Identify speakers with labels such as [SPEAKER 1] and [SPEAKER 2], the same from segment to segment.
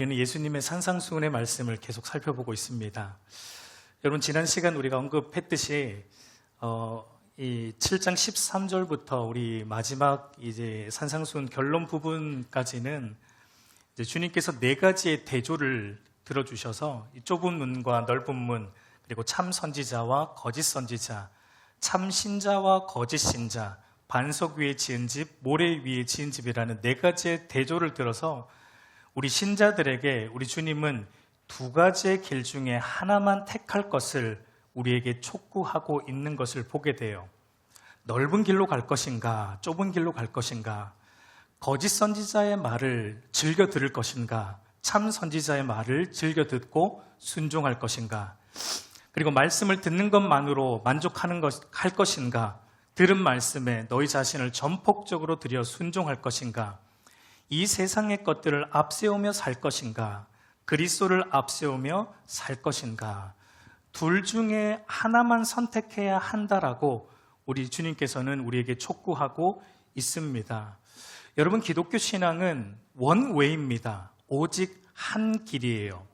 [SPEAKER 1] 우리는 예수님의 산상수훈의 말씀을 계속 살펴보고 있습니다. 여러분, 지난 시간 우리가 언급했듯이 이 7장 13절부터 우리 마지막 이제 산상수훈 결론 부분까지는 이제 주님께서 네 가지의 대조를 들어주셔서 이 좁은 문과 넓은 문, 그리고 참 선지자와 거짓 선지자, 참 신자와 거짓 신자, 반석 위에 지은 집, 모래 위에 지은 집이라는 네 가지의 대조를 들어서 우리 신자들에게 우리 주님은 두 가지의 길 중에 하나만 택할 것을 우리에게 촉구하고 있는 것을 보게 돼요. 넓은 길로 갈 것인가, 좁은 길로 갈 것인가, 거짓 선지자의 말을 즐겨 들을 것인가, 참 선지자의 말을 즐겨 듣고 순종할 것인가, 그리고 말씀을 듣는 것만으로 만족하는 할 것인가, 들은 말씀에 너희 자신을 전폭적으로 들여 순종할 것인가, 이 세상의 것들을 앞세우며 살 것인가, 그리스도를 앞세우며 살 것인가, 둘 중에 하나만 선택해야 한다라고 우리 주님께서는 우리에게 촉구하고 있습니다. 여러분, 기독교 신앙은 원웨이입니다. 오직 한 길이에요.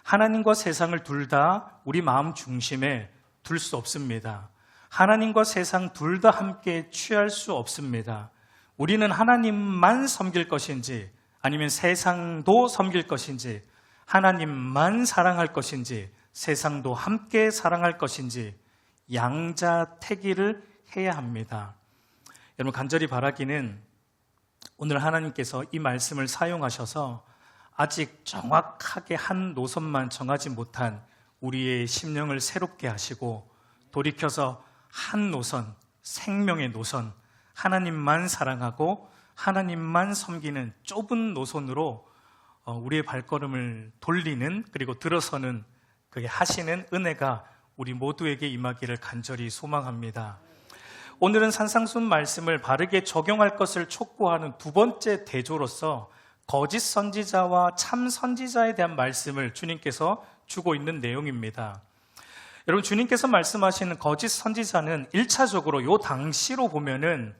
[SPEAKER 1] 하나님과 세상을 둘 다 우리 마음 중심에 둘 수 없습니다. 하나님과 세상 둘 다 함께 취할 수 없습니다. 우리는 하나님만 섬길 것인지, 아니면 세상도 섬길 것인지, 하나님만 사랑할 것인지, 세상도 함께 사랑할 것인지, 양자택일을 해야 합니다. 여러분, 간절히 바라기는 오늘 하나님께서 이 말씀을 사용하셔서 아직 정확하게 한 노선만 정하지 못한 우리의 심령을 새롭게 하시고, 돌이켜서 한 노선, 생명의 노선, 하나님만 사랑하고 하나님만 섬기는 좁은 노선으로 우리의 발걸음을 돌리는, 그리고 들어서는 그게 하시는 은혜가 우리 모두에게 임하기를 간절히 소망합니다. 오늘은 산상수훈 말씀을 바르게 적용할 것을 촉구하는 두 번째 대조로서 거짓 선지자와 참 선지자에 대한 말씀을 주님께서 주고 있는 내용입니다. 여러분, 주님께서 말씀하시는 거짓 선지자는 1차적으로 요 당시로 보면은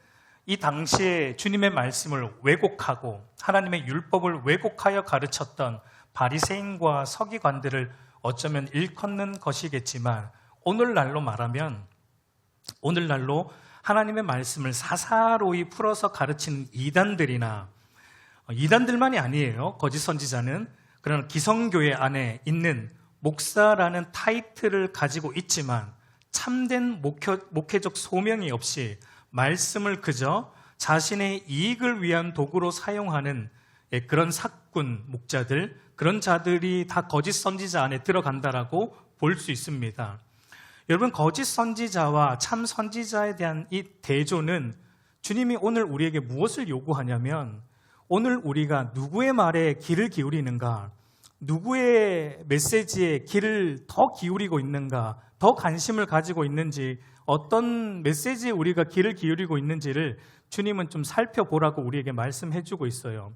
[SPEAKER 1] 이 당시에 주님의 말씀을 왜곡하고 하나님의 율법을 왜곡하여 가르쳤던 바리새인과 서기관들을 어쩌면 일컫는 것이겠지만, 오늘날로 말하면, 오늘날로 하나님의 말씀을 사사로이 풀어서 가르치는 이단들이나, 이단들만이 아니에요, 거짓 선지자는. 그러나 기성교회 안에 있는 목사라는 타이틀을 가지고 있지만 참된 목회적 소명이 없이 말씀을 그저 자신의 이익을 위한 도구로 사용하는 그런 사꾼 목자들, 그런 자들이 다 거짓 선지자 안에 들어간다라고 볼 수 있습니다. 여러분, 거짓 선지자와 참 선지자에 대한 이 대조는 주님이 오늘 우리에게 무엇을 요구하냐면, 오늘 우리가 누구의 말에 귀를 기울이는가, 누구의 메시지에 귀를 더 기울이고 있는가, 더 관심을 가지고 있는지, 어떤 메시지에 우리가 귀를 기울이고 있는지를 주님은 좀 살펴보라고 우리에게 말씀해주고 있어요.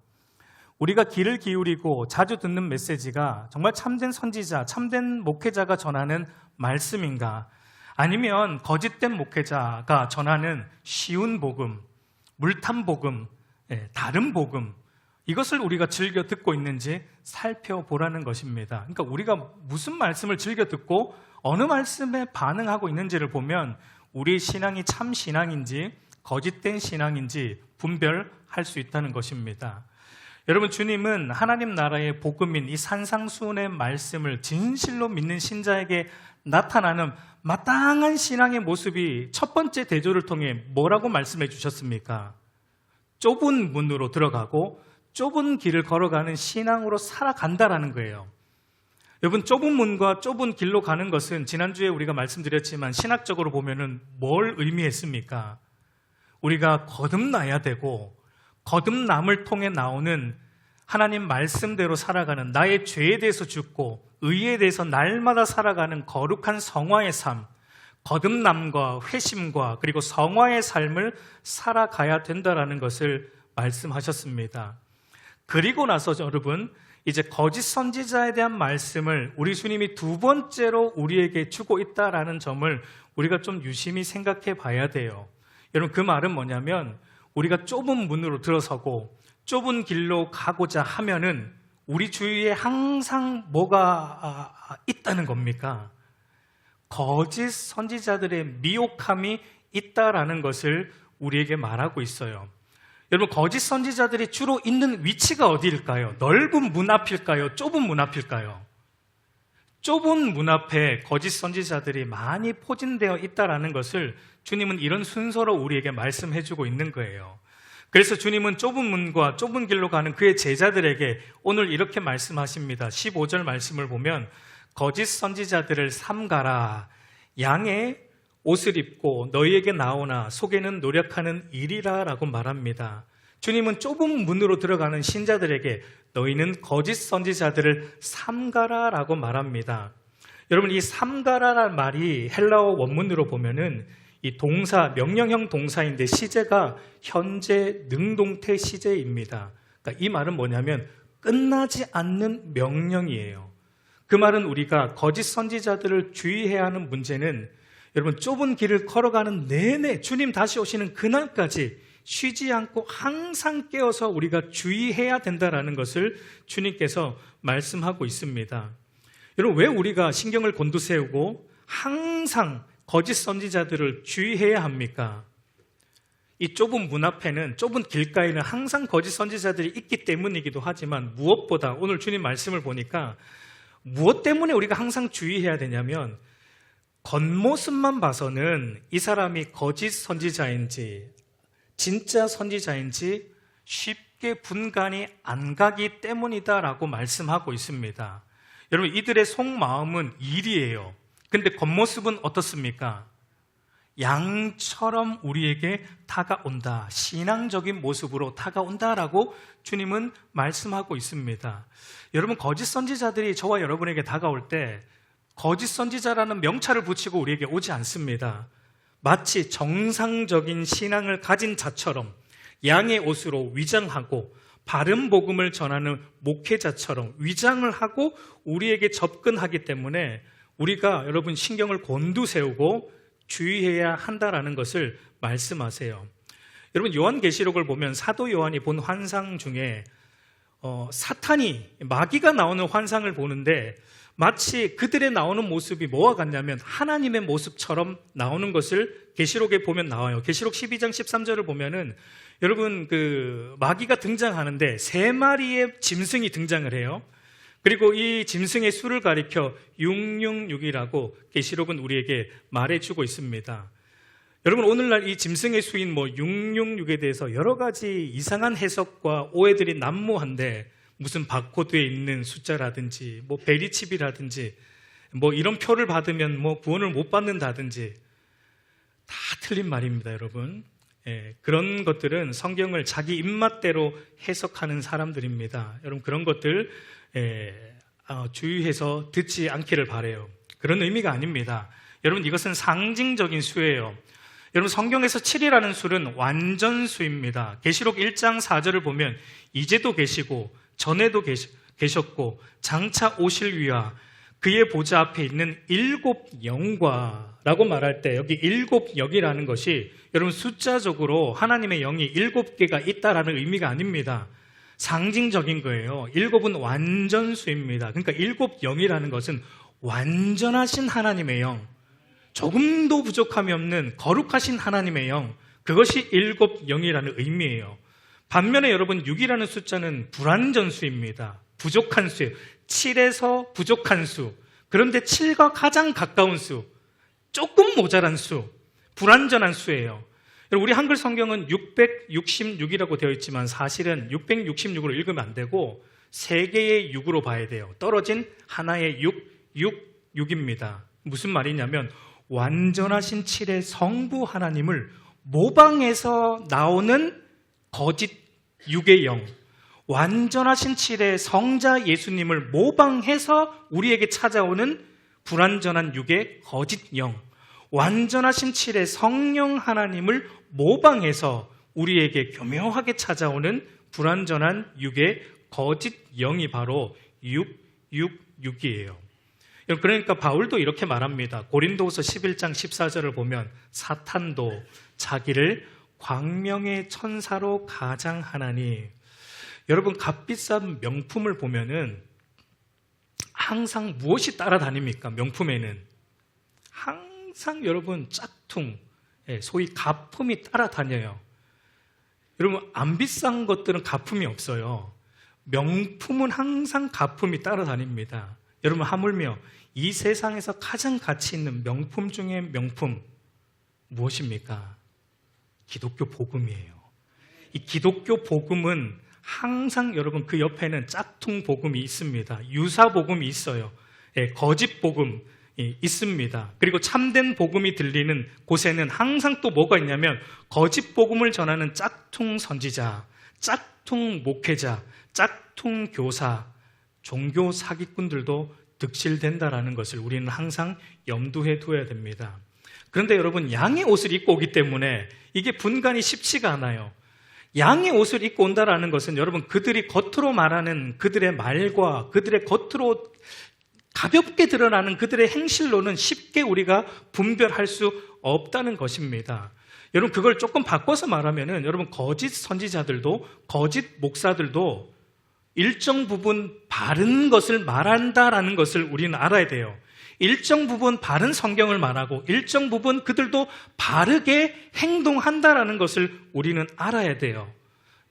[SPEAKER 1] 우리가 귀를 기울이고 자주 듣는 메시지가 정말 참된 선지자, 참된 목회자가 전하는 말씀인가, 아니면 거짓된 목회자가 전하는 쉬운 복음, 물탄 복음, 다른 복음, 이것을 우리가 즐겨 듣고 있는지 살펴보라는 것입니다. 그러니까 우리가 무슨 말씀을 즐겨 듣고 어느 말씀에 반응하고 있는지를 보면 우리의 신앙이 참 신앙인지 거짓된 신앙인지 분별할 수 있다는 것입니다. 여러분, 주님은 하나님 나라의 복음인 이 산상수훈의 말씀을 진실로 믿는 신자에게 나타나는 마땅한 신앙의 모습이 첫 번째 대조를 통해 뭐라고 말씀해 주셨습니까? 좁은 문으로 들어가고 좁은 길을 걸어가는 신앙으로 살아간다라는 거예요. 여러분, 좁은 문과 좁은 길로 가는 것은 지난주에 우리가 말씀드렸지만 신학적으로 보면은 뭘 의미했습니까? 우리가 거듭나야 되고, 거듭남을 통해 나오는 하나님 말씀대로 살아가는, 나의 죄에 대해서 죽고 의에 대해서 날마다 살아가는 거룩한 성화의 삶, 거듭남과 회심과 그리고 성화의 삶을 살아가야 된다라는 것을 말씀하셨습니다. 그리고 나서 여러분, 이제 거짓 선지자에 대한 말씀을 우리 주님이 두 번째로 우리에게 주고 있다라는 점을 우리가 좀 유심히 생각해 봐야 돼요. 여러분, 그 말은 뭐냐면, 우리가 좁은 문으로 들어서고 좁은 길로 가고자 하면은 우리 주위에 항상 뭐가 있다는 겁니까? 거짓 선지자들의 미혹함이 있다라는 것을 우리에게 말하고 있어요. 여러분, 거짓 선지자들이 주로 있는 위치가 어디일까요? 넓은 문 앞일까요? 좁은 문 앞일까요? 좁은 문 앞에 거짓 선지자들이 많이 포진되어 있다라는 것을 주님은 이런 순서로 우리에게 말씀해주고 있는 거예요. 그래서 주님은 좁은 문과 좁은 길로 가는 그의 제자들에게 오늘 이렇게 말씀하십니다. 15절 말씀을 보면 거짓 선지자들을 삼가라. 양의 옷을 입고 너희에게 나오나 속에는 노력하는 일이라 라고 말합니다. 주님은 좁은 문으로 들어가는 신자들에게 너희는 거짓 선지자들을 삼가라 라고 말합니다. 여러분, 이 삼가라라는 말이 헬라어 원문으로 보면은 이 동사, 명령형 동사인데 시제가 현재 능동태 시제입니다. 그러니까 이 말은 뭐냐면 끝나지 않는 명령이에요. 그 말은 우리가 거짓 선지자들을 주의해야 하는 문제는 여러분, 좁은 길을 걸어가는 내내 주님 다시 오시는 그날까지 쉬지 않고 항상 깨어서 우리가 주의해야 된다는 것을 주님께서 말씀하고 있습니다. 여러분, 왜 우리가 신경을 곤두세우고 항상 거짓 선지자들을 주의해야 합니까? 이 좁은 문 앞에는, 좁은 길가에는 항상 거짓 선지자들이 있기 때문이기도 하지만 무엇보다 오늘 주님 말씀을 보니까 무엇 때문에 우리가 항상 주의해야 되냐면 겉모습만 봐서는 이 사람이 거짓 선지자인지 진짜 선지자인지 쉽게 분간이 안 가기 때문이다라고 말씀하고 있습니다. 여러분, 이들의 속마음은 일이에요. 근데 겉모습은 어떻습니까? 양처럼 우리에게 다가온다. 신앙적인 모습으로 다가온다라고 주님은 말씀하고 있습니다. 여러분, 거짓 선지자들이 저와 여러분에게 다가올 때 거짓 선지자라는 명찰을 붙이고 우리에게 오지 않습니다. 마치 정상적인 신앙을 가진 자처럼 양의 옷으로 위장하고 바른 복음을 전하는 목회자처럼 위장을 하고 우리에게 접근하기 때문에 우리가 여러분 신경을 곤두세우고 주의해야 한다라는 것을 말씀하세요. 여러분, 요한계시록을 보면 사도 요한이 본 환상 중에 사탄이, 마귀가 나오는 환상을 보는데 마치 그들의 나오는 모습이 뭐와 같냐면 하나님의 모습처럼 나오는 것을 계시록에 보면 나와요. 계시록 12장 13절을 보면은 여러분, 그 마귀가 등장하는데 3마리의 짐승이 등장을 해요. 그리고 이 짐승의 수를 가리켜 666이라고 계시록은 우리에게 말해주고 있습니다. 여러분, 오늘날 이 짐승의 수인 666에 대해서 여러 가지 이상한 해석과 오해들이 난무한데 무슨 바코드에 있는 숫자라든지 베리칩이라든지 이런 표를 받으면 구원을 못 받는다든지 다 틀린 말입니다, 여러분. 그런 것들은 성경을 자기 입맛대로 해석하는 사람들입니다. 여러분, 그런 것들 주의해서 듣지 않기를 바라요. 그런 의미가 아닙니다. 여러분, 이것은 상징적인 수예요. 여러분, 성경에서 7이라는 수는 완전수입니다. 계시록 1장 4절을 보면 이제도 계시고 전에도 계셨고 장차 오실 위와 그의 보좌 앞에 있는 7 영과 라고 말할 때 여기 7 영이라는 것이 여러분 숫자적으로 하나님의 영이 7개가 있다라는 의미가 아닙니다. 상징적인 거예요. 7은 완전수입니다. 그러니까 7 영이라는 것은 완전하신 하나님의 영, 조금도 부족함이 없는 거룩하신 하나님의 영, 그것이 7 영이라는 의미예요. 반면에 여러분 6이라는 숫자는 불완전수입니다. 부족한 수예요. 7에서 부족한 수, 그런데 7과 가장 가까운 수, 조금 모자란 수, 불완전한 수예요. 우리 한글 성경은 666이라고 되어 있지만 사실은 666으로 읽으면 안 되고 3개의 6으로 봐야 돼요. 떨어진 하나의 6입니다. 무슨 말이냐면 완전하신 7의 성부 하나님을 모방해서 나오는 거짓 6의 영, 완전하신 7의 성자 예수님을 모방해서 우리에게 찾아오는 불완전한 6의 거짓 영, 완전하신 7의 성령 하나님을 모방해서 우리에게 교묘하게 찾아오는 불완전한 6의 거짓 영이 바로 666이에요. 그러니까 바울도 이렇게 말합니다. 고린도후서 11장 14절을 보면 사탄도 자기를 광명의 천사로 가장하나니. 여러분, 값비싼 명품을 보면은 항상 무엇이 따라다닙니까? 명품에는 항상 여러분 짝퉁, 소위 가품이 따라다녀요. 여러분, 안 비싼 것들은 가품이 없어요. 명품은 항상 가품이 따라다닙니다. 여러분, 하물며 이 세상에서 가장 가치 있는 명품 중에 명품 무엇입니까? 기독교 복음이에요. 이 기독교 복음은 항상 여러분 그 옆에는 짝퉁 복음이 있습니다. 유사 복음이 있어요. 거짓 복음이 있습니다. 그리고 참된 복음이 들리는 곳에는 항상 또 뭐가 있냐면 거짓 복음을 전하는 짝퉁 선지자, 짝퉁 목회자, 짝퉁 교사, 종교 사기꾼들도 득실된다라는 것을 우리는 항상 염두에 두어야 됩니다. 그런데 여러분, 양의 옷을 입고 오기 때문에 이게 분간이 쉽지가 않아요. 양의 옷을 입고 온다라는 것은 여러분, 그들이 겉으로 말하는 그들의 말과 그들의 겉으로 가볍게 드러나는 그들의 행실로는 쉽게 우리가 분별할 수 없다는 것입니다. 여러분, 그걸 조금 바꿔서 말하면은 여러분, 거짓 선지자들도 거짓 목사들도 일정 부분 바른 것을 말한다라는 것을 우리는 알아야 돼요. 일정 부분 바른 성경을 말하고 일정 부분 그들도 바르게 행동한다라는 것을 우리는 알아야 돼요.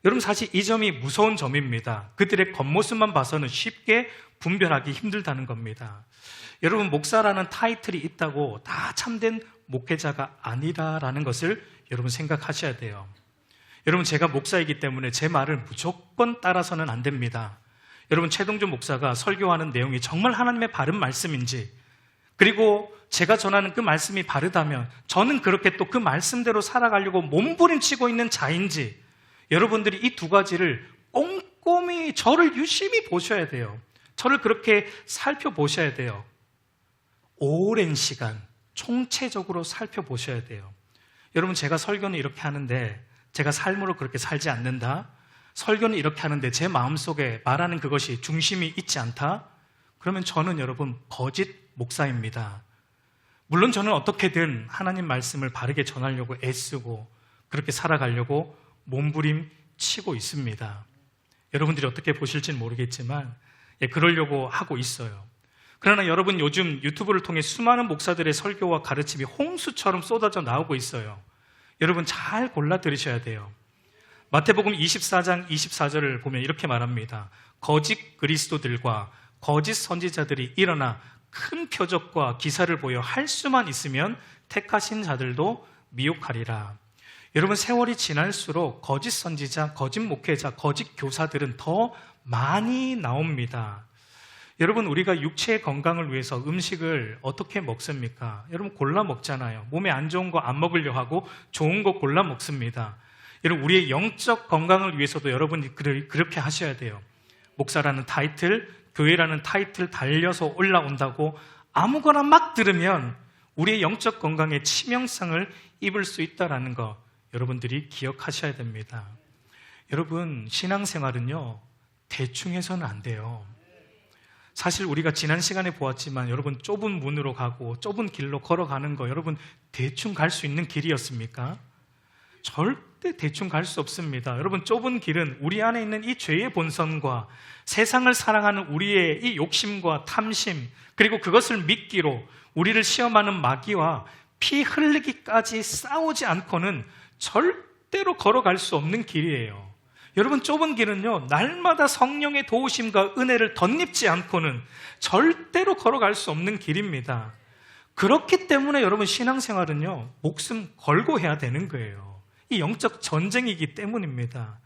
[SPEAKER 1] 여러분, 사실 이 점이 무서운 점입니다. 그들의 겉모습만 봐서는 쉽게 분별하기 힘들다는 겁니다. 여러분, 목사라는 타이틀이 있다고 다 참된 목회자가 아니다라는 것을 여러분 생각하셔야 돼요. 여러분, 제가 목사이기 때문에 제 말을 무조건 따라서는 안 됩니다. 여러분, 최동준 목사가 설교하는 내용이 정말 하나님의 바른 말씀인지, 그리고 제가 전하는 그 말씀이 바르다면 저는 그렇게 또 그 말씀대로 살아가려고 몸부림치고 있는 자인지, 여러분들이 이 두 가지를 꼼꼼히 저를 유심히 보셔야 돼요. 저를 그렇게 살펴보셔야 돼요. 오랜 시간 총체적으로 살펴보셔야 돼요. 여러분, 제가 설교는 이렇게 하는데 제가 삶으로 그렇게 살지 않는다? 설교는 이렇게 하는데 제 마음속에 말하는 그것이 중심이 있지 않다? 그러면 저는 여러분 거짓 목사입니다. 물론 저는 어떻게든 하나님 말씀을 바르게 전하려고 애쓰고 그렇게 살아가려고 몸부림치고 있습니다. 여러분들이 어떻게 보실지는 모르겠지만 그러려고 하고 있어요. 그러나 여러분, 요즘 유튜브를 통해 수많은 목사들의 설교와 가르침이 홍수처럼 쏟아져 나오고 있어요. 여러분, 잘 골라 들으셔야 돼요. 마태복음 24장 24절을 보면 이렇게 말합니다. 거짓 그리스도들과 거짓 선지자들이 일어나 큰 표적과 기사를 보여 할 수만 있으면 택하신 자들도 미혹하리라. 여러분, 세월이 지날수록 거짓 선지자, 거짓 목회자, 거짓 교사들은 더 많이 나옵니다. 여러분, 우리가 육체의 건강을 위해서 음식을 어떻게 먹습니까? 여러분, 골라 먹잖아요. 몸에 안 좋은 거 안 먹으려 하고 좋은 거 골라 먹습니다. 여러분, 우리의 영적 건강을 위해서도 여러분이 그렇게 하셔야 돼요. 목사라는 타이틀, 교회라는 타이틀 달려서 올라온다고 아무거나 막 들으면 우리의 영적 건강에 치명상을 입을 수 있다는 거 여러분들이 기억하셔야 됩니다. 여러분, 신앙생활은요, 대충 해서는 안 돼요. 사실 우리가 지난 시간에 보았지만 여러분, 좁은 문으로 가고 좁은 길로 걸어가는 거 여러분 대충 갈 수 있는 길이었습니까? 절대 대충 갈 수 없습니다. 여러분, 좁은 길은 우리 안에 있는 이 죄의 본성과 세상을 사랑하는 우리의 이 욕심과 탐심, 그리고 그것을 믿기로 우리를 시험하는 마귀와 피 흘리기까지 싸우지 않고는 절대로 걸어갈 수 없는 길이에요. 여러분, 좁은 길은요, 날마다 성령의 도우심과 은혜를 덧입지 않고는 절대로 걸어갈 수 없는 길입니다. 그렇기 때문에 여러분, 신앙생활은요, 목숨 걸고 해야 되는 거예요. 이 영적 전쟁이기 때문입니다.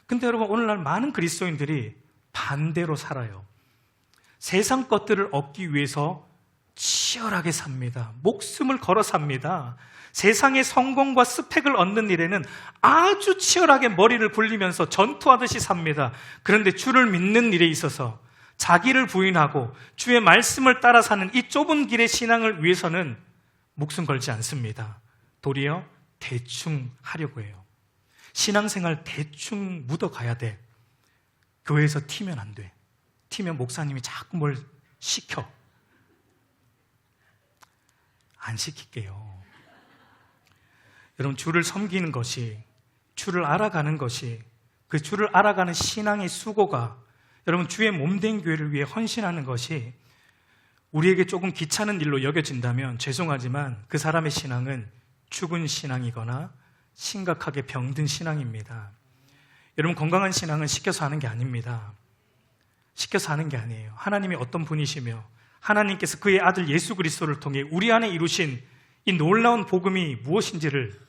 [SPEAKER 1] 근데 여러분, 오늘날 많은 그리스도인들이 반대로 살아요. 세상 것들을 얻기 위해서 치열하게 삽니다. 목숨을 걸어 삽니다. 세상의 성공과 스펙을 얻는 일에는 아주 치열하게 머리를 굴리면서 전투하듯이 삽니다. 그런데 주를 믿는 일에 있어서 자기를 부인하고 주의 말씀을 따라 사는 이 좁은 길의 신앙을 위해서는 목숨 걸지 않습니다. 도리어 대충 하려고 해요. 신앙생활 대충 묻어가야 돼. 교회에서 튀면 안 돼. 튀면 목사님이 자꾸 뭘 시켜. 안 시킬게요. 여러분, 주를 섬기는 것이, 주를 알아가는 것이 그 주를 알아가는 신앙의 수고가 여러분 주의 몸된 교회를 위해 헌신하는 것이 우리에게 조금 귀찮은 일로 여겨진다면 죄송하지만 그 사람의 신앙은 죽은 신앙이거나 심각하게 병든 신앙입니다. 여러분 건강한 신앙은 시켜서 하는 게 아닙니다. 시켜서 하는 게 아니에요. 하나님이 어떤 분이시며 하나님께서 그의 아들 예수 그리스도를 통해 우리 안에 이루신 이 놀라운 복음이 무엇인지를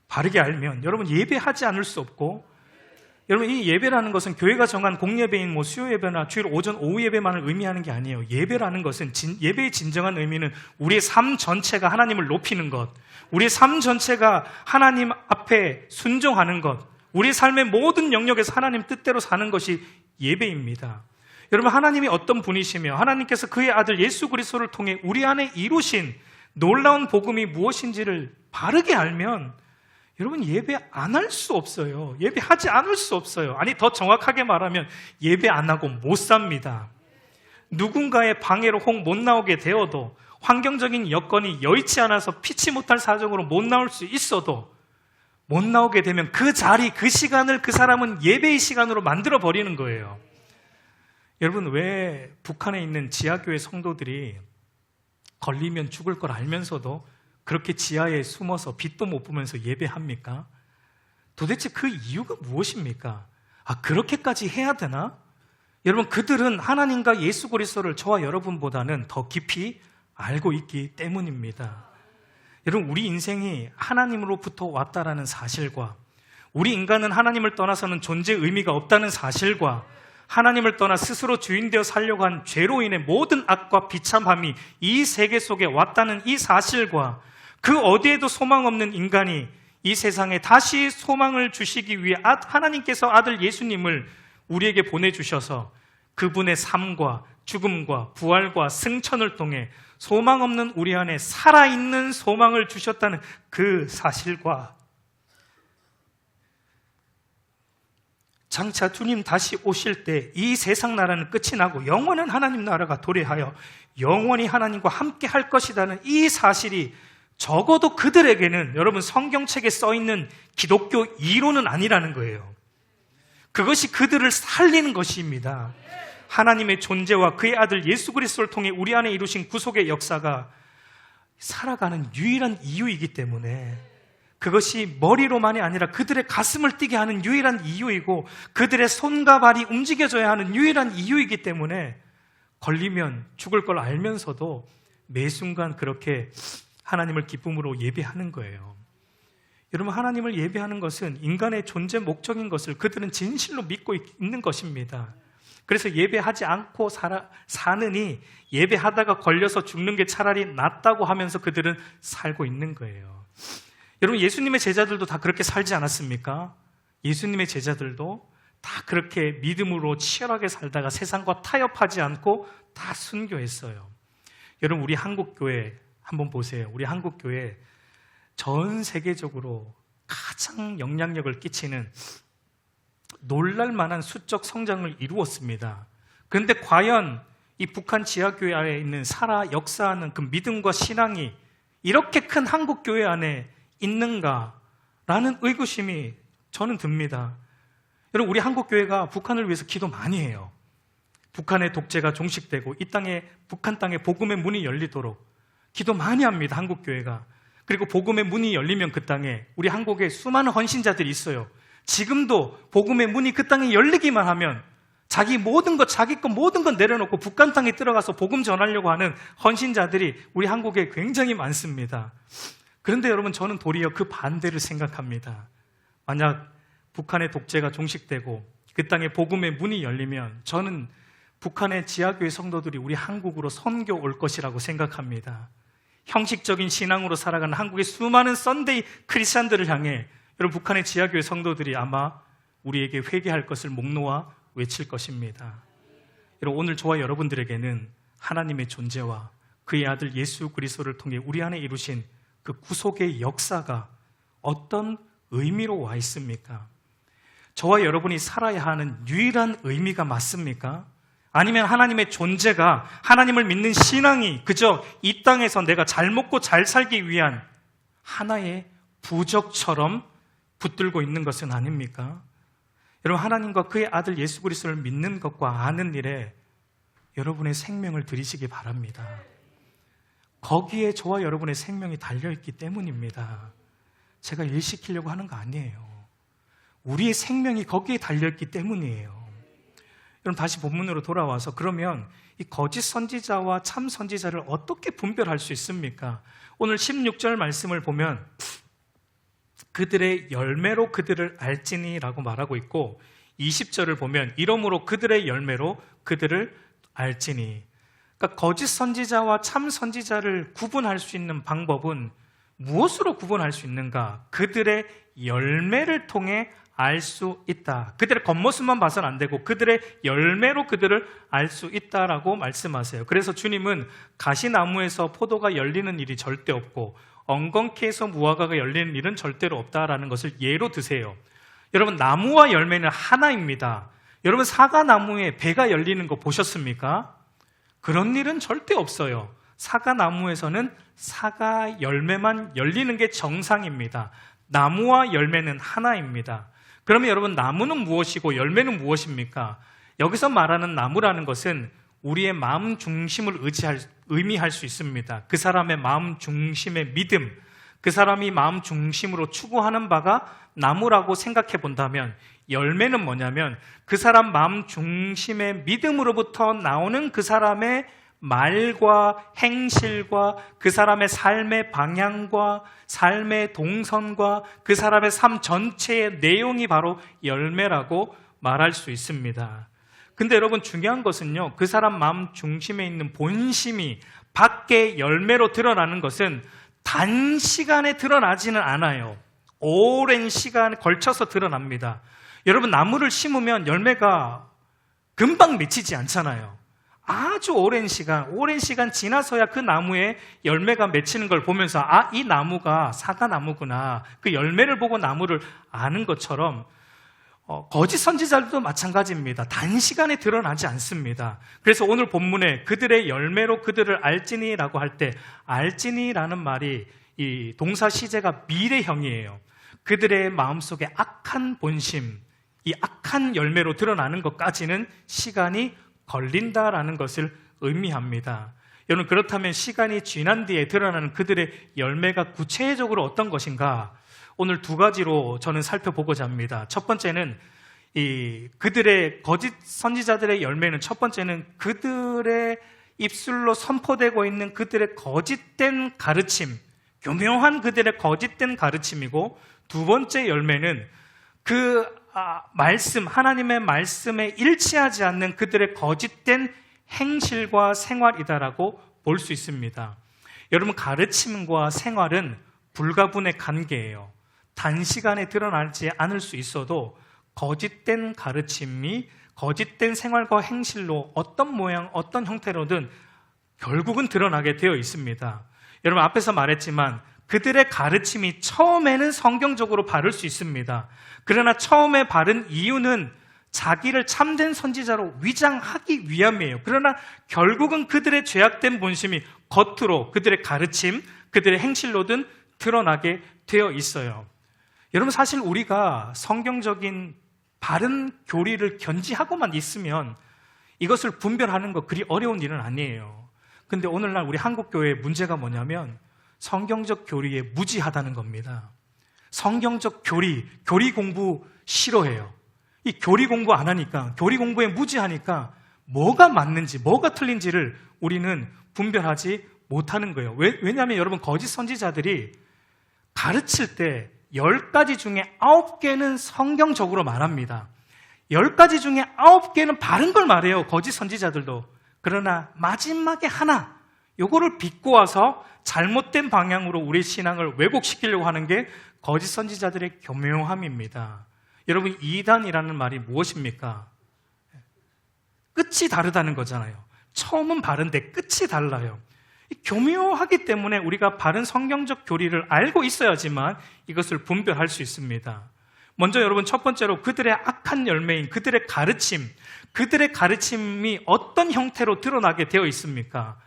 [SPEAKER 1] 바르게 알면 여러분 예배하지 않을 수 없고, 여러분 이 예배라는 것은 교회가 정한 공예배인 수요 예배나 주일 오전 오후 예배만을 의미하는 게 아니에요. 예배라는 것은 예배의 진정한 의미는 우리의 삶 전체가 하나님을 높이는 것, 우리의 삶 전체가 하나님 앞에 순종하는 것, 우리의 삶의 모든 영역에서 하나님 뜻대로 사는 것이 예배입니다. 여러분 하나님이 어떤 분이시며 하나님께서 그의 아들 예수 그리스도를 통해 우리 안에 이루신 놀라운 복음이 무엇인지를 바르게 알면 여러분 예배 안 할 수 없어요. 예배하지 않을 수 없어요. 아니 더 정확하게 말하면 예배 안 하고 못 삽니다. 누군가의 방해로 혹 못 나오게 되어도, 환경적인 여건이 여의치 않아서 피치 못할 사정으로 못 나올 수 있어도 못 나오게 되면 그 자리, 그 시간을 그 사람은 예배의 시간으로 만들어 버리는 거예요. 여러분 왜 북한에 있는 지하교회 성도들이 걸리면 죽을 걸 알면서도 그렇게 지하에 숨어서 빛도 못 보면서 예배합니까? 도대체 그 이유가 무엇입니까? 그렇게까지 해야 되나? 여러분 그들은 하나님과 예수 그리스도를 저와 여러분보다는 더 깊이 알고 있기 때문입니다. 여러분 우리 인생이 하나님으로부터 왔다라는 사실과, 우리 인간은 하나님을 떠나서는 존재의 의미가 없다는 사실과, 하나님을 떠나 스스로 주인되어 살려고 한 죄로 인해 모든 악과 비참함이 이 세계 속에 왔다는 이 사실과, 그 어디에도 소망 없는 인간이 이 세상에 다시 소망을 주시기 위해 하나님께서 아들 예수님을 우리에게 보내주셔서 그분의 삶과 죽음과 부활과 승천을 통해 소망 없는 우리 안에 살아있는 소망을 주셨다는 그 사실과, 장차 주님 다시 오실 때 이 세상 나라는 끝이 나고 영원한 하나님 나라가 도래하여 영원히 하나님과 함께 할 것이라는 이 사실이 적어도 그들에게는 여러분 성경책에 써있는 기독교 이론은 아니라는 거예요. 그것이 그들을 살리는 것입니다. 하나님의 존재와 그의 아들 예수 그리스도를 통해 우리 안에 이루신 구속의 역사가 살아가는 유일한 이유이기 때문에, 그것이 머리로만이 아니라 그들의 가슴을 뛰게 하는 유일한 이유이고 그들의 손과 발이 움직여져야 하는 유일한 이유이기 때문에 걸리면 죽을 걸 알면서도 매 순간 그렇게 하나님을 기쁨으로 예배하는 거예요. 여러분 하나님을 예배하는 것은 인간의 존재 목적인 것을 그들은 진실로 믿고 있는 것입니다. 그래서 예배하지 않고 사느니 예배하다가 걸려서 죽는 게 차라리 낫다고 하면서 그들은 살고 있는 거예요. 여러분 예수님의 제자들도 다 그렇게 살지 않았습니까? 예수님의 제자들도 다 그렇게 믿음으로 치열하게 살다가 세상과 타협하지 않고 다 순교했어요. 여러분 우리 한국교회 한번 보세요. 우리 한국교회 전 세계적으로 가장 영향력을 끼치는 놀랄만한 수적 성장을 이루었습니다. 그런데 과연 이 북한 지하교회 안에 있는 역사하는 그 믿음과 신앙이 이렇게 큰 한국교회 안에 있는가라는 의구심이 저는 듭니다. 여러분 우리 한국교회가 북한을 위해서 기도 많이 해요. 북한의 독재가 종식되고 이 땅에, 북한 땅에 복음의 문이 열리도록 기도 많이 합니다. 한국교회가. 그리고 복음의 문이 열리면 그 땅에 우리 한국에 수많은 헌신자들이 있어요. 지금도 복음의 문이 그 땅에 열리기만 하면 자기 모든 것 내려놓고 북한 땅에 들어가서 복음 전하려고 하는 헌신자들이 우리 한국에 굉장히 많습니다. 그런데 여러분 저는 도리어 그 반대를 생각합니다. 만약 북한의 독재가 종식되고 그 땅에 복음의 문이 열리면 저는 북한의 지하교회 성도들이 우리 한국으로 선교 올 것이라고 생각합니다. 형식적인 신앙으로 살아가는 한국의 수많은 썬데이 크리스찬들을 향해 여러분 북한의 지하교회 성도들이 아마 우리에게 회개할 것을 목 놓아 외칠 것입니다. 여러분 오늘 저와 여러분들에게는 하나님의 존재와 그의 아들 예수 그리스도를 통해 우리 안에 이루신 그 구속의 역사가 어떤 의미로 와 있습니까? 저와 여러분이 살아야 하는 유일한 의미가 맞습니까? 아니면 하나님의 존재가, 하나님을 믿는 신앙이 그저 이 땅에서 내가 잘 먹고 잘 살기 위한 하나의 부적처럼 붙들고 있는 것은 아닙니까? 여러분, 하나님과 그의 아들 예수 그리스도를 믿는 것과 아는 일에 여러분의 생명을 드리시기 바랍니다. 거기에 저와 여러분의 생명이 달려있기 때문입니다. 제가 일시키려고 하는 거 아니에요. 우리의 생명이 거기에 달려있기 때문이에요. 여러분, 다시 본문으로 돌아와서 그러면 이 거짓 선지자와 참 선지자를 어떻게 분별할 수 있습니까? 오늘 16절 말씀을 보면 그들의 열매로 그들을 알지니라고 말하고 있고, 20절을 보면 이러므로 그들의 열매로 그들을 알지니. 그러니까 거짓 선지자와 참 선지자를 구분할 수 있는 방법은 무엇으로 구분할 수 있는가? 그들의 열매를 통해 알 수 있다. 그들의 겉모습만 봐서는 안 되고 그들의 열매로 그들을 알 수 있다라고 말씀하세요. 그래서 주님은 가시나무에서 포도가 열리는 일이 절대 없고 엉겅퀴 에서 무화과가 열리는 일은 절대로 없다라는 것을 예로 드세요. 여러분, 나무와 열매는 하나입니다. 여러분, 사과나무에 배가 열리는 거 보셨습니까? 그런 일은 절대 없어요. 사과나무에서는 사과 열매만 열리는 게 정상입니다. 나무와 열매는 하나입니다. 그러면 여러분, 나무는 무엇이고 열매는 무엇입니까? 여기서 말하는 나무라는 것은 우리의 마음 중심을 의미할 수 있습니다. 그 사람의 마음 중심의 믿음, 그 사람이 마음 중심으로 추구하는 바가 나무라고 생각해 본다면, 열매는 뭐냐면 그 사람 마음 중심의 믿음으로부터 나오는 그 사람의 말과 행실과 그 사람의 삶의 방향과 삶의 동선과 그 사람의 삶 전체의 내용이 바로 열매라고 말할 수 있습니다. 근데 여러분, 중요한 것은요, 그 사람 마음 중심에 있는 본심이 밖에 열매로 드러나는 것은 단시간에 드러나지는 않아요. 오랜 시간에 걸쳐서 드러납니다. 여러분, 나무를 심으면 열매가 금방 맺히지 않잖아요. 아주 오랜 시간 지나서야 그 나무에 열매가 맺히는 걸 보면서 아, 이 나무가 사과나무구나, 그 열매를 보고 나무를 아는 것처럼 거짓 선지자들도 마찬가지입니다. 단시간에 드러나지 않습니다. 그래서 오늘 본문에 그들의 열매로 그들을 알지니라고 할 때 알지니라는 말이 이 동사 시제가 미래형이에요. 그들의 마음속에 악한 본심, 이 악한 열매로 드러나는 것까지는 시간이 걸린다라는 것을 의미합니다. 여러분, 그렇다면 시간이 지난 뒤에 드러나는 그들의 열매가 구체적으로 어떤 것인가? 오늘 두 가지로 저는 살펴보고자 합니다. 첫 번째는 그들의 거짓 선지자들의 열매는, 첫 번째는 그들의 입술로 선포되고 있는 그들의 거짓된 가르침, 교묘한 그들의 거짓된 가르침이고, 두 번째 열매는 말씀, 하나님의 말씀에 일치하지 않는 그들의 거짓된 행실과 생활이다라고 볼 수 있습니다. 여러분, 가르침과 생활은 불가분의 관계예요. 단시간에 드러나지 않을 수 있어도 거짓된 가르침이 거짓된 생활과 행실로 어떤 모양, 어떤 형태로든 결국은 드러나게 되어 있습니다. 여러분, 앞에서 말했지만 그들의 가르침이 처음에는 성경적으로 바를 수 있습니다. 그러나 처음에 바른 이유는 자기를 참된 선지자로 위장하기 위함이에요. 그러나 결국은 그들의 죄악된 본심이 겉으로 그들의 가르침, 그들의 행실로든 드러나게 되어 있어요. 여러분, 사실 우리가 성경적인 바른 교리를 견지하고만 있으면 이것을 분별하는 것 그리 어려운 일은 아니에요. 근데 오늘날 우리 한국교회의 문제가 뭐냐면 성경적 교리에 무지하다는 겁니다. 성경적 교리 공부 싫어해요. 이 교리 공부 안 하니까, 교리 공부에 무지하니까 뭐가 맞는지 뭐가 틀린지를 우리는 분별하지 못하는 거예요. 왜냐하면 여러분, 거짓 선지자들이 가르칠 때 10가지 중에 9개는 성경적으로 말합니다. 10가지 중에 9개는 바른 걸 말해요, 거짓 선지자들도. 그러나 마지막에 하나, 요거를 비꼬아서 잘못된 방향으로 우리 신앙을 왜곡시키려고 하는 게 거짓 선지자들의 교묘함입니다. 여러분, 이단이라는 말이 무엇입니까? 끝이 다르다는 거잖아요. 처음은 바른데 끝이 달라요. 교묘하기 때문에 우리가 바른 성경적 교리를 알고 있어야지만 이것을 분별할 수 있습니다. 먼저 여러분, 첫 번째로 그들의 악한 열매인 그들의 가르침이 어떤 형태로 드러나게 되어 있습니까?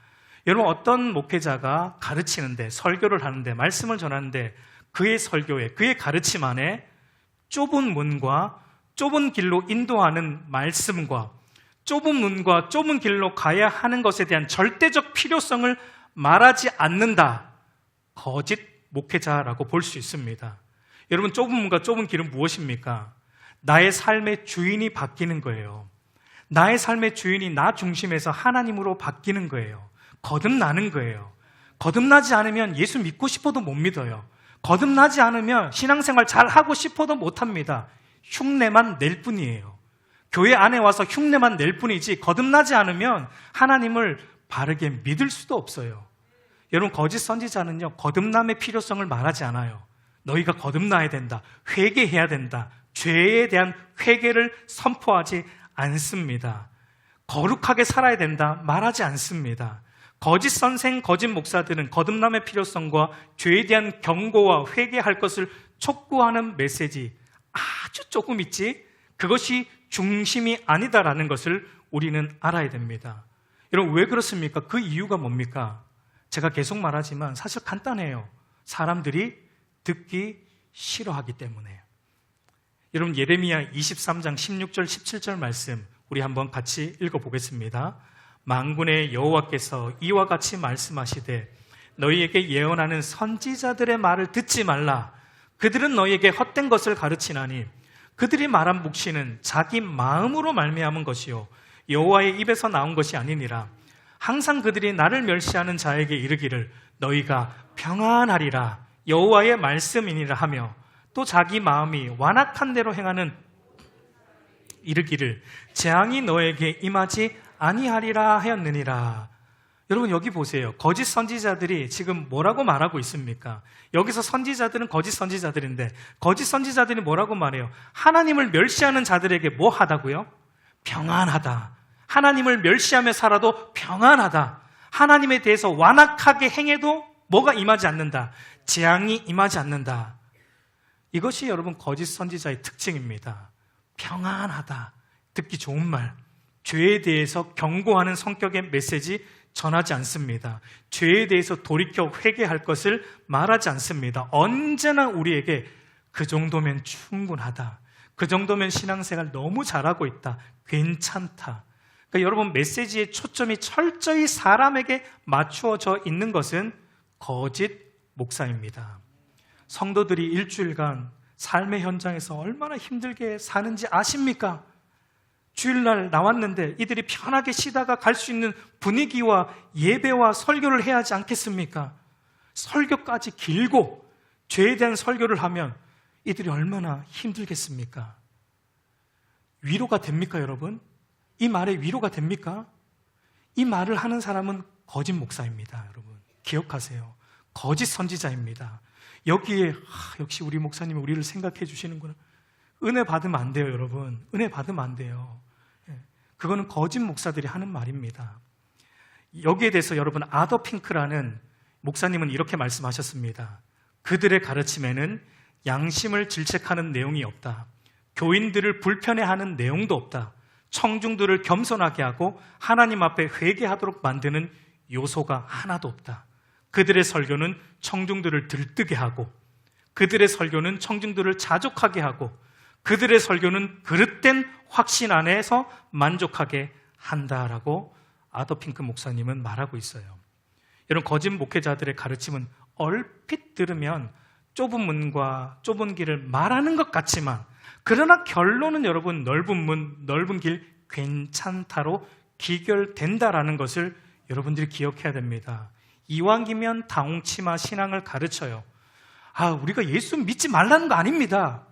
[SPEAKER 1] 여러분, 어떤 목회자가 가르치는데, 설교를 하는데, 말씀을 전하는데 그의 설교에, 그의 가르침 안에 좁은 문과 좁은 길로 인도하는 말씀과 좁은 문과 좁은 길로 가야 하는 것에 대한 절대적 필요성을 말하지 않는다. 거짓 목회자라고 볼 수 있습니다. 여러분, 좁은 문과 좁은 길은 무엇입니까? 나의 삶의 주인이 바뀌는 거예요. 나의 삶의 주인이 나 중심에서 하나님으로 바뀌는 거예요. 거듭나는 거예요. 거듭나지 않으면 예수 믿고 싶어도 못 믿어요. 거듭나지 않으면 신앙생활 잘 하고 싶어도 못 합니다. 흉내만 낼 뿐이에요. 교회 안에 와서 흉내만 낼 뿐이지 거듭나지 않으면 하나님을 바르게 믿을 수도 없어요. 여러분, 거짓 선지자는요, 거듭남의 필요성을 말하지 않아요. 너희가 거듭나야 된다, 회개해야 된다, 죄에 대한 회개를 선포하지 않습니다. 거룩하게 살아야 된다 말하지 않습니다. 거짓 선생, 거짓 목사들은 거듭남의 필요성과 죄에 대한 경고와 회개할 것을 촉구하는 메시지 아주 조금 있지, 그것이 중심이 아니다라는 것을 우리는 알아야 됩니다. 여러분, 왜 그렇습니까? 그 이유가 뭡니까? 제가 계속 말하지만 사실 간단해요. 사람들이 듣기 싫어하기 때문에요. 여러분, 예레미야 23장 16절 17절 말씀 우리 한번 같이 읽어보겠습니다. 만군의 여호와께서 이와 같이 말씀하시되 너희에게 예언하는 선지자들의 말을 듣지 말라. 그들은 너희에게 헛된 것을 가르치나니 그들이 말한 묵시는 자기 마음으로 말미암은 것이요 여호와의 입에서 나온 것이 아니니라. 항상 그들이 나를 멸시하는 자에게 이르기를 너희가 평안하리라 여호와의 말씀이니라 하며 또 자기 마음이 완악한 대로 행하는 이르기를 재앙이 너에게 임하지 아니하리라 하였느니라. 여러분, 여기 보세요. 거짓 선지자들이 지금 뭐라고 말하고 있습니까? 여기서 선지자들은 거짓 선지자들인데 거짓 선지자들이 뭐라고 말해요? 하나님을 멸시하는 자들에게 뭐 하다고요? 평안하다. 하나님을 멸시하며 살아도 평안하다. 하나님에 대해서 완악하게 행해도 뭐가 임하지 않는다. 재앙이 임하지 않는다. 이것이 여러분 거짓 선지자의 특징입니다. 평안하다. 듣기 좋은 말. 죄에 대해서 경고하는 성격의 메시지 전하지 않습니다. 죄에 대해서 돌이켜 회개할 것을 말하지 않습니다. 언제나 우리에게 그 정도면 충분하다. 그 정도면 신앙생활 너무 잘하고 있다. 괜찮다. 그러니까 여러분, 메시지의 초점이 철저히 사람에게 맞추어져 있는 것은 거짓 목사입니다. 성도들이 일주일간 삶의 현장에서 얼마나 힘들게 사는지 아십니까? 주일날 나왔는데 이들이 편하게 쉬다가 갈 수 있는 분위기와 예배와 설교를 해야 하지 않겠습니까? 설교까지 길고 죄에 대한 설교를 하면 이들이 얼마나 힘들겠습니까? 위로가 됩니까, 여러분? 이 말에 위로가 됩니까? 이 말을 하는 사람은 거짓 목사입니다, 여러분. 기억하세요. 거짓 선지자입니다. 여기에 역시 우리 목사님이 우리를 생각해 주시는구나. 은혜 받으면 안 돼요, 여러분. 은혜 받으면 안 돼요. 그거는 거짓 목사들이 하는 말입니다. 여기에 대해서 여러분, 아더 핑크라는 목사님은 이렇게 말씀하셨습니다. 그들의 가르침에는 양심을 질책하는 내용이 없다. 교인들을 불편해하는 내용도 없다. 청중들을 겸손하게 하고 하나님 앞에 회개하도록 만드는 요소가 하나도 없다. 그들의 설교는 청중들을 들뜨게 하고, 그들의 설교는 청중들을 자족하게 하고, 그들의 설교는 그릇된 확신 안에서 만족하게 한다라고 아더 핑크 목사님은 말하고 있어요. 여러분, 거짓 목회자들의 가르침은 얼핏 들으면 좁은 문과 좁은 길을 말하는 것 같지만, 그러나 결론은 여러분 넓은 문, 넓은 길 괜찮다로 기결된다라는 것을 여러분들이 기억해야 됩니다. 이왕이면 당홍치마 신앙을 가르쳐요. 우리가 예수 믿지 말라는 거 아닙니다.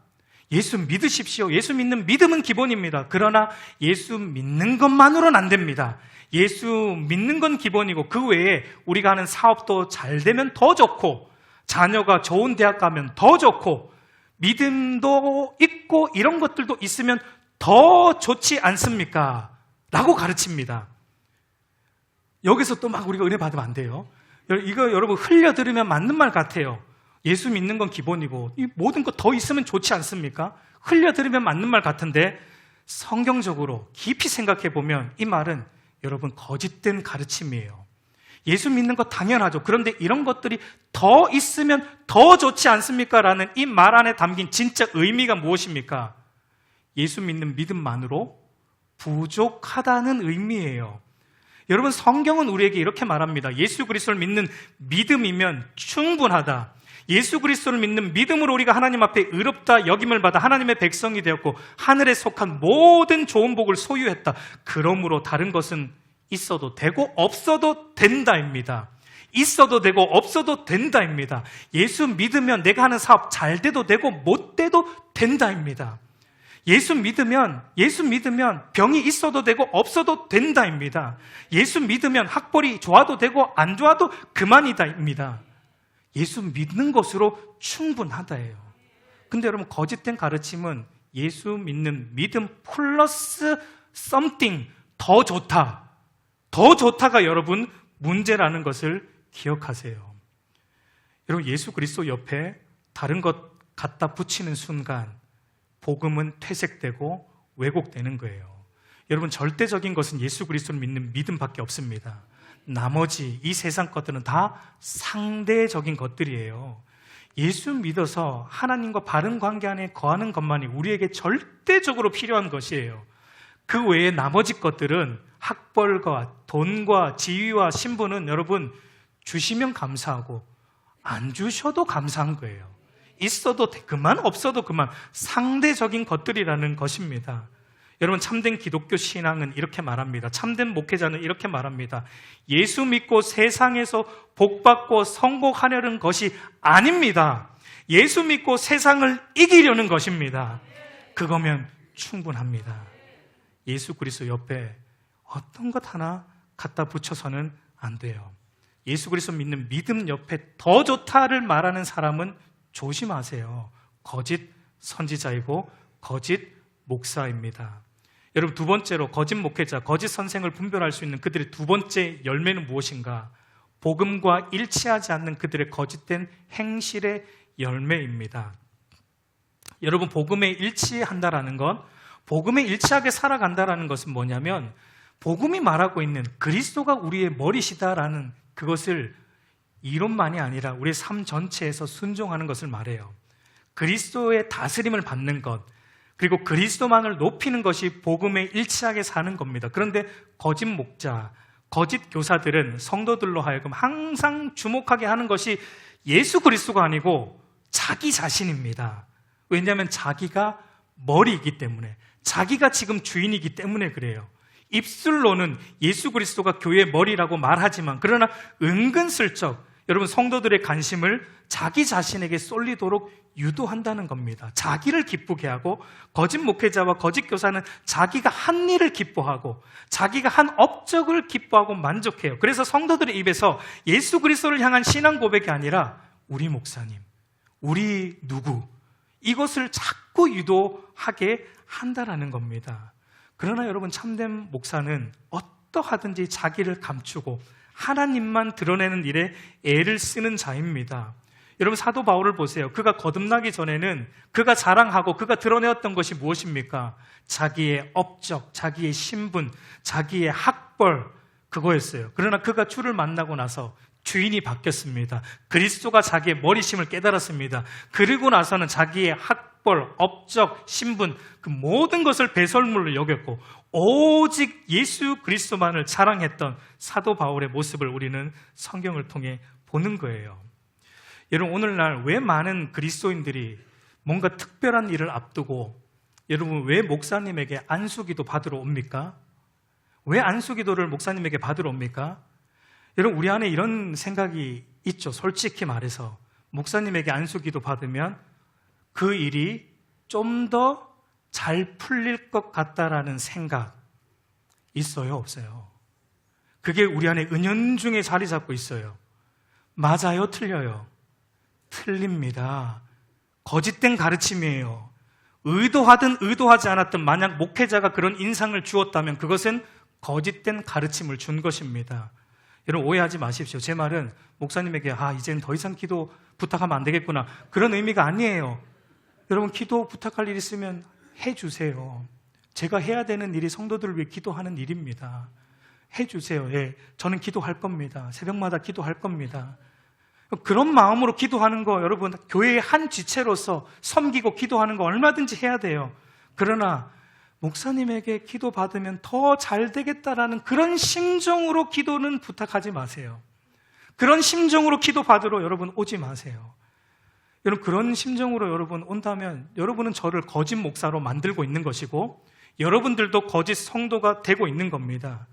[SPEAKER 1] 예수 믿으십시오. 예수 믿는 믿음은 기본입니다. 그러나 예수 믿는 것만으로는 안 됩니다. 예수 믿는 건 기본이고 그 외에 우리가 하는 사업도 잘 되면 더 좋고, 자녀가 좋은 대학 가면 더 좋고, 믿음도 있고 이런 것들도 있으면 더 좋지 않습니까? 라고 가르칩니다. 여기서 또 막 우리가 은혜 받으면 안 돼요. 이거 여러분 흘려 들으면 맞는 말 같아요. 예수 믿는 건 기본이고 이 모든 것 더 있으면 좋지 않습니까? 흘려 들으면 맞는 말 같은데 성경적으로 깊이 생각해 보면 이 말은 여러분 거짓된 가르침이에요. 예수 믿는 거 당연하죠. 그런데 이런 것들이 더 있으면 더 좋지 않습니까? 라는 이 말 안에 담긴 진짜 의미가 무엇입니까? 예수 믿는 믿음만으로 부족하다는 의미예요. 여러분, 성경은 우리에게 이렇게 말합니다. 예수 그리스도를 믿는 믿음이면 충분하다. 예수 그리스도를 믿는 믿음으로 우리가 하나님 앞에 의롭다 여김을 받아 하나님의 백성이 되었고 하늘에 속한 모든 좋은 복을 소유했다. 그러므로 다른 것은 있어도 되고 없어도 된다입니다. 있어도 되고 없어도 된다입니다. 예수 믿으면 내가 하는 사업 잘 돼도 되고 못 돼도 된다입니다. 예수 믿으면 병이 있어도 되고 없어도 된다입니다. 예수 믿으면 학벌이 좋아도 되고 안 좋아도 그만이다입니다. 예수 믿는 것으로 충분하다예요. 근데 여러분, 거짓된 가르침은 예수 믿는 믿음 플러스 something 더 좋다가 여러분 문제라는 것을 기억하세요. 여러분, 예수 그리스도 옆에 다른 것 갖다 붙이는 순간 복음은 퇴색되고 왜곡되는 거예요. 여러분, 절대적인 것은 예수 그리스도를 믿는 믿음밖에 없습니다. 나머지 이 세상 것들은 다 상대적인 것들이에요. 예수 믿어서 하나님과 바른 관계 안에 거하는 것만이 우리에게 절대적으로 필요한 것이에요. 그 외에 나머지 것들은 학벌과 돈과 지위와 신분은 여러분 주시면 감사하고 안 주셔도 감사한 거예요. 있어도 그만, 없어도 그만, 상대적인 것들이라는 것입니다. 여러분, 참된 기독교 신앙은 이렇게 말합니다. 참된 목회자는 이렇게 말합니다. 예수 믿고 세상에서 복받고 성공하려는 것이 아닙니다. 예수 믿고 세상을 이기려는 것입니다. 그거면 충분합니다. 예수 그리스도 옆에 어떤 것 하나 갖다 붙여서는 안 돼요. 예수 그리스도 믿는 믿음 옆에 더 좋다를 말하는 사람은 조심하세요. 거짓 선지자이고 거짓 목사입니다. 여러분, 두 번째로 거짓 목회자, 거짓 선생을 분별할 수 있는 그들의 두 번째 열매는 무엇인가? 복음과 일치하지 않는 그들의 거짓된 행실의 열매입니다. 여러분, 복음에 일치한다라는 것, 복음에 일치하게 살아간다라는 것은 뭐냐면 복음이 말하고 있는 그리스도가 우리의 머리시다라는 그것을 이론만이 아니라 우리의 삶 전체에서 순종하는 것을 말해요. 그리스도의 다스림을 받는 것, 그리고 그리스도만을 높이는 것이 복음에 일치하게 사는 겁니다. 그런데 거짓 목자, 거짓 교사들은 성도들로 하여금 항상 주목하게 하는 것이 예수 그리스도가 아니고 자기 자신입니다. 왜냐하면 자기가 머리이기 때문에, 자기가 지금 주인이기 때문에 그래요. 입술로는 예수 그리스도가 교회의 머리라고 말하지만 그러나 은근슬쩍 여러분, 성도들의 관심을 자기 자신에게 쏠리도록 유도한다는 겁니다. 자기를 기쁘게 하고, 거짓 목회자와 거짓 교사는 자기가 한 일을 기뻐하고 자기가 한 업적을 기뻐하고 만족해요. 그래서 성도들의 입에서 예수 그리스도를 향한 신앙 고백이 아니라 우리 목사님, 우리 누구, 이것을 자꾸 유도하게 한다라는 겁니다. 그러나 여러분, 참된 목사는 어떠하든지 자기를 감추고 하나님만 드러내는 일에 애를 쓰는 자입니다. 여러분, 사도 바울을 보세요. 그가 거듭나기 전에는 그가 자랑하고 그가 드러내었던 것이 무엇입니까? 자기의 업적, 자기의 신분, 자기의 학벌, 그거였어요. 그러나 그가 주를 만나고 나서 주인이 바뀌었습니다. 그리스도가 자기의 머리심을 깨달았습니다. 그리고 나서는 자기의 학벌, 업적, 신분, 그 모든 것을 배설물로 여겼고 오직 예수 그리스도만을 자랑했던 사도 바울의 모습을 우리는 성경을 통해 보는 거예요. 여러분, 오늘날 왜 많은 그리스도인들이 뭔가 특별한 일을 앞두고 여러분, 왜 목사님에게 안수기도 받으러 옵니까? 왜 안수기도를 목사님에게 받으러 옵니까? 여러분, 우리 안에 이런 생각이 있죠. 솔직히 말해서 목사님에게 안수기도 받으면 그 일이 좀 더 잘 풀릴 것 같다라는 생각 있어요, 없어요? 그게 우리 안에 은연중에 자리 잡고 있어요. 맞아요, 틀려요? 틀립니다. 거짓된 가르침이에요. 의도하든 의도하지 않았든 만약 목회자가 그런 인상을 주었다면 그것은 거짓된 가르침을 준 것입니다. 여러분, 오해하지 마십시오. 제 말은 목사님에게 이젠 더 이상 기도 부탁하면 안 되겠구나, 그런 의미가 아니에요. 여러분, 기도 부탁할 일 있으면 해주세요. 제가 해야 되는 일이 성도들을 위해 기도하는 일입니다. 해주세요. 예, 저는 기도할 겁니다. 새벽마다 기도할 겁니다. 그런 마음으로 기도하는 거, 여러분, 교회의 한 지체로서 섬기고 기도하는 거 얼마든지 해야 돼요. 그러나 목사님에게 기도받으면 더 잘 되겠다라는 그런 심정으로 기도는 부탁하지 마세요. 그런 심정으로 기도받으러 여러분 오지 마세요. 여러분, 그런 심정으로 여러분 온다면 여러분은 저를 거짓 목사로 만들고 있는 것이고 여러분들도 거짓 성도가 되고 있는 겁니다.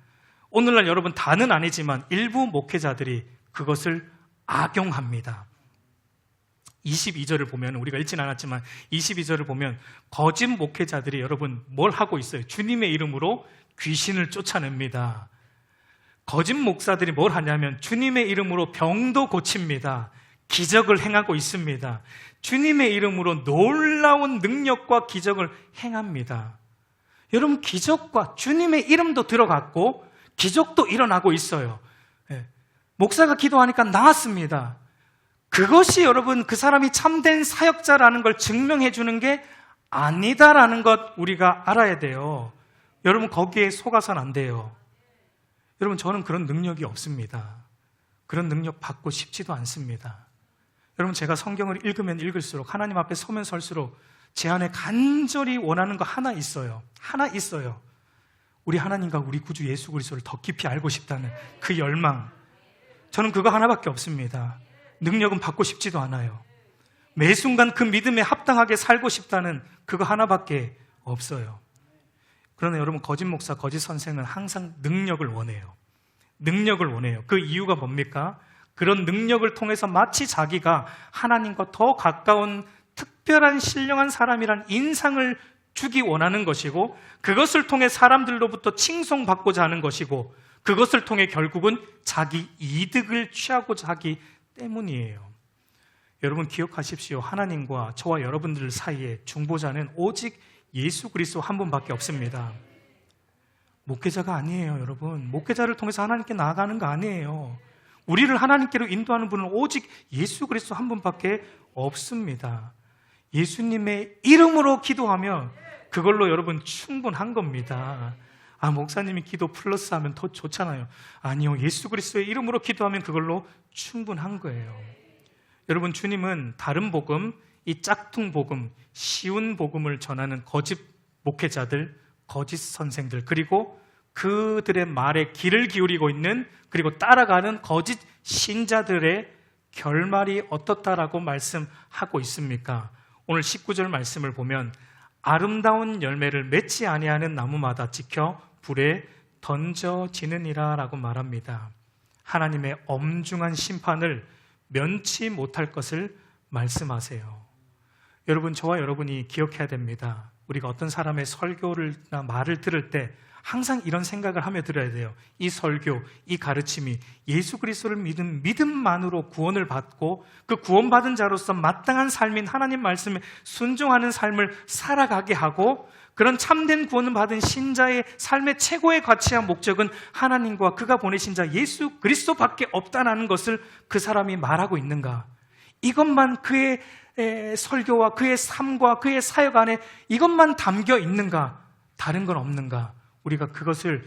[SPEAKER 1] 오늘날 여러분 다는 아니지만 일부 목회자들이 그것을 악용합니다. 22절을 보면, 우리가 읽진 않았지만 22절을 보면 거짓 목회자들이 여러분 뭘 하고 있어요? 주님의 이름으로 귀신을 쫓아냅니다. 거짓 목사들이 뭘 하냐면 주님의 이름으로 병도 고칩니다. 기적을 행하고 있습니다. 주님의 이름으로 놀라운 능력과 기적을 행합니다. 여러분, 기적과 주님의 이름도 들어갔고 기적도 일어나고 있어요. 목사가 기도하니까 나았습니다. 그것이 여러분 그 사람이 참된 사역자라는 걸 증명해 주는 게 아니다라는 것 우리가 알아야 돼요. 여러분, 거기에 속아서는 안 돼요. 여러분, 저는 그런 능력이 없습니다. 그런 능력 받고 싶지도 않습니다. 여러분, 제가 성경을 읽으면 읽을수록, 하나님 앞에 서면 설수록 제 안에 간절히 원하는 거 하나 있어요. 우리 하나님과 우리 구주 예수 그리스도를 더 깊이 알고 싶다는 그 열망. 저는 그거 하나밖에 없습니다. 능력은 받고 싶지도 않아요. 매 순간 그 믿음에 합당하게 살고 싶다는 그거 하나밖에 없어요. 그러나 여러분, 거짓 목사, 거짓 선생은 항상 능력을 원해요. 그 이유가 뭡니까? 그런 능력을 통해서 마치 자기가 하나님과 더 가까운 특별한 신령한 사람이란 인상을 주기 원하는 것이고, 그것을 통해 사람들로부터 칭송받고자 하는 것이고, 그것을 통해 결국은 자기 이득을 취하고자 하기 때문이에요. 여러분, 기억하십시오. 하나님과 저와 여러분들 사이에 중보자는 오직 예수 그리스도 한 분밖에 없습니다. 목회자가 아니에요. 여러분, 목회자를 통해서 하나님께 나아가는 거 아니에요. 우리를 하나님께로 인도하는 분은 오직 예수 그리스도 한 분밖에 없습니다. 예수님의 이름으로 기도하면 그걸로 여러분 충분한 겁니다. 목사님이 기도 플러스 하면 더 좋잖아요. 아니요, 예수 그리스도의 이름으로 기도하면 그걸로 충분한 거예요. 여러분, 주님은 다른 복음, 이 짝퉁 복음, 쉬운 복음을 전하는 거짓 목회자들, 거짓 선생들, 그리고 그들의 말에 귀를 기울이고 있는, 그리고 따라가는 거짓 신자들의 결말이 어떻다라고 말씀하고 있습니까? 오늘 19절 말씀을 보면 아름다운 열매를 맺지 아니하는 나무마다 지켜 불에 던져지느니라 라고 말합니다. 하나님의 엄중한 심판을 면치 못할 것을 말씀하세요. 여러분, 저와 여러분이 기억해야 됩니다. 우리가 어떤 사람의 설교나 말을 들을 때 항상 이런 생각을 하며 들어야 돼요. 이 설교, 이 가르침이 예수 그리스도를 믿은 믿음만으로 구원을 받고 그 구원받은 자로서 마땅한 삶인 하나님 말씀에 순종하는 삶을 살아가게 하고, 그런 참된 구원을 받은 신자의 삶의 최고의 가치와 목적은 하나님과 그가 보내신 자 예수 그리스도밖에 없다는 것을 그 사람이 말하고 있는가? 이것만 그의 설교와 그의 삶과 그의 사역 안에 이것만 담겨 있는가? 다른 건 없는가? 우리가 그것을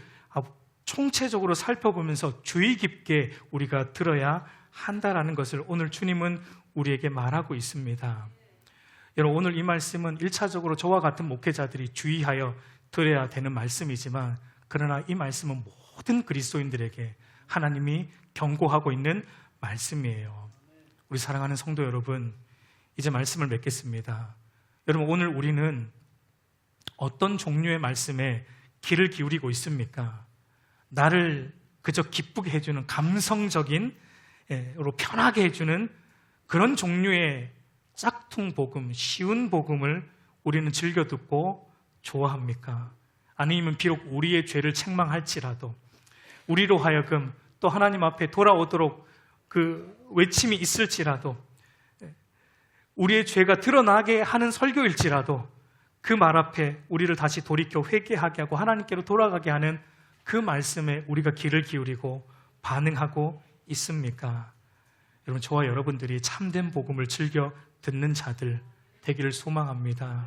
[SPEAKER 1] 총체적으로 살펴보면서 주의 깊게 우리가 들어야 한다라는 것을 오늘 주님은 우리에게 말하고 있습니다. 여러분, 오늘 이 말씀은 1차적으로 저와 같은 목회자들이 주의하여 들어야 되는 말씀이지만, 그러나 이 말씀은 모든 그리스도인들에게 하나님이 경고하고 있는 말씀이에요. 우리 사랑하는 성도 여러분, 이제 말씀을 맺겠습니다. 여러분, 오늘 우리는 어떤 종류의 말씀에 귀를 기울이고 있습니까? 나를 그저 기쁘게 해주는 감성적인, 편하게 해주는 그런 종류의 짝퉁 복음, 쉬운 복음을 우리는 즐겨 듣고 좋아합니까? 아니면 비록 우리의 죄를 책망할지라도 우리로 하여금 또 하나님 앞에 돌아오도록 그 외침이 있을지라도, 우리의 죄가 드러나게 하는 설교일지라도 그 말 앞에 우리를 다시 돌이켜 회개하게 하고 하나님께로 돌아가게 하는 그 말씀에 우리가 귀를 기울이고 반응하고 있습니까? 여러분, 저와 여러분들이 참된 복음을 즐겨 듣는 자들 되기를 소망합니다.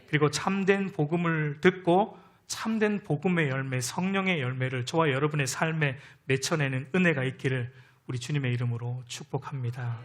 [SPEAKER 1] 그리고 참된 복음을 듣고 참된 복음의 열매, 성령의 열매를 저와 여러분의 삶에 맺혀내는 은혜가 있기를 우리 주님의 이름으로 축복합니다.